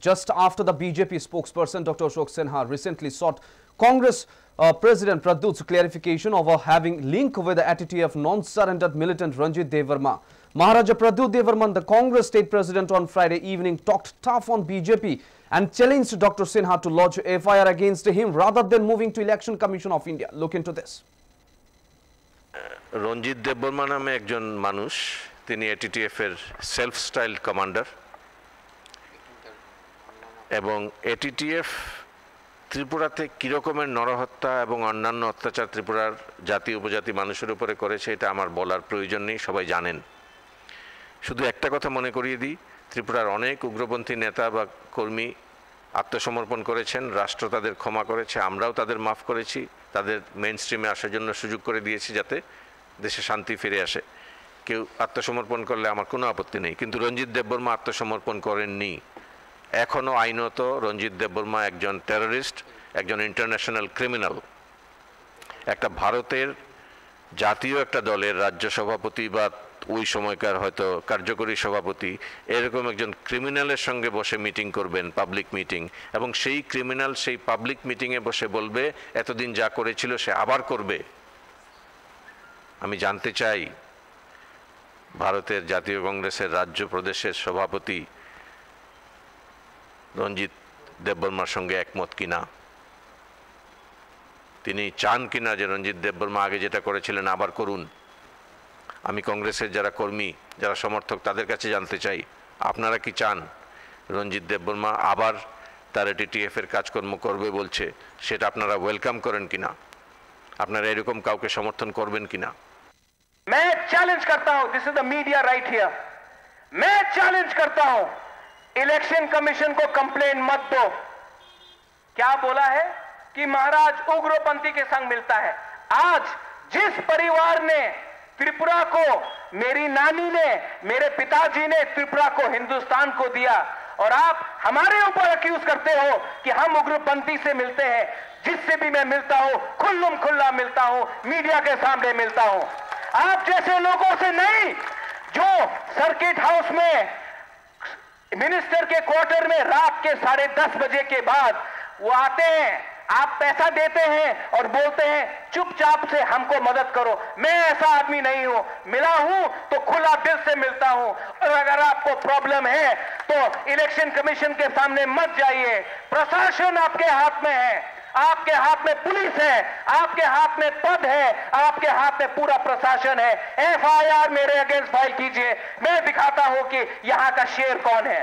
just after the BJP spokesperson Dr. Ashok Sinha recently sought Congress President Pradyut's clarification over having link with the ATTF non-surrendered militant Ranjit Dev Verma. Maharaja Pradyut Dev Verman, the Congress state president, on Friday evening talked tough on BJP and challenged Dr. Sinha to lodge FIR against him rather than moving to Election Commission of India. Look into this. রঞ্জিত দেববর্মা নামে একজন মানুষ, তিনি ATTF এর self styled commander এবং ATTF ত্রিপুরাতে কী রকমের নরহত্যা এবং অন্যান্য অত্যাচার ত্রিপুরার জাতি উপজাতি মানুষের উপরে করেছে এটা আমার বলার প্রয়োজন নেই, সবাই জানেন। শুধু একটা কথা মনে করিয়ে দিই, ত্রিপুরার অনেক উগ্রপন্থী নেতা বা কর্মী আত্মসমর্পণ করেছেন, রাষ্ট্র তাদের ক্ষমা করেছে, আমরাও তাদের মাফ করেছি, তাদের মেইন স্ট্রিমে আসার জন্য সুযোগ করে দিয়েছি যাতে দেশে শান্তি ফিরে আসে। কেউ আত্মসমর্পণ করলে আমার কোনো আপত্তি নেই, কিন্তু রঞ্জিত দেববর্মা আত্মসমর্পণ করেননি। এখনও আইনত রঞ্জিত দেববর্মা একজন টেররিস্ট, একজন ইন্টারন্যাশনাল ক্রিমিনাল। একটা ভারতের জাতীয় একটা দলের রাজ্য সভাপতি বা ওই সময়কার হয়তো কার্যকরী সভাপতি এরকম একজন ক্রিমিনালের সঙ্গে বসে মিটিং করবেন, পাবলিক মিটিং, এবং সেই ক্রিমিনাল সেই পাবলিক মিটিংয়ে বসে বলবে এতদিন যা করেছিল সে আবার করবে। আমি জানতে চাই ভারতের জাতীয় কংগ্রেসের রাজ্য প্রদেশের সভাপতি রঞ্জিত দেববর্মার সঙ্গে একমত কিনা, তিনি চান কিনা যে রঞ্জিত দেববর্মা আগে যেটা করেছিলেন আবার করুন। আমি কংগ্রেসের যারা কর্মী, যারা সমর্থক, তাদের কাছে জানতে চাই আপনারা কি চান রঞ্জিত দেববর্মা আবার তার এটিটিএফ এর কাজকর্ম করবে বলছে, সেটা আপনারা ওয়েলকাম করেন কিনা, আপনারা এরকম কাউকে সমর্থন করবেন কিনা। मैं चैलेंज करता हूं, this is the media right here, मैं चैलेंज करता हूं इलेक्शन कमीशन को कंप्लेन मत दो। क्या बोला है कि महाराज उग्रपंथी के संग मिलता है। आज जिस परिवार ने त्रिपुरा को, मेरी नानी ने, मेरे पिताजी ने त्रिपुरा को हिंदुस्तान को दिया, और आप हमारे ऊपर अक्यूज करते हो कि हम उग्रपंथी से मिलते हैं। जिससे भी मैं मिलता हूं खुल्लम खुल्ला मिलता हूं, मीडिया के सामने मिलता हूं। आप जैसे लोगों से नहीं जो सर्किट हाउस में मिनिस्टर के क्वार्टर में रात के 10:30 बजे के बाद वो आते हैं, आप पैसा देते हैं और बोलते हैं चुपचाप से हमको मदद करो। मैं ऐसा आदमी नहीं हूं, मिला हूं तो खुला दिल से मिलता हूं। और अगर आपको प्रॉब्लम है तो इलेक्शन कमीशन के सामने मत जाइए। प्रशासन आपके हाथ में है, आपके हाथ में पुलिस है, आपके हाथ में पद है, आपके हाथ में पूरा प्रशासन है। एफआईआर मेरे अगेंस्ट फाइल कीजिए, मैं दिखाता हूं कि यहां का शेर कौन है।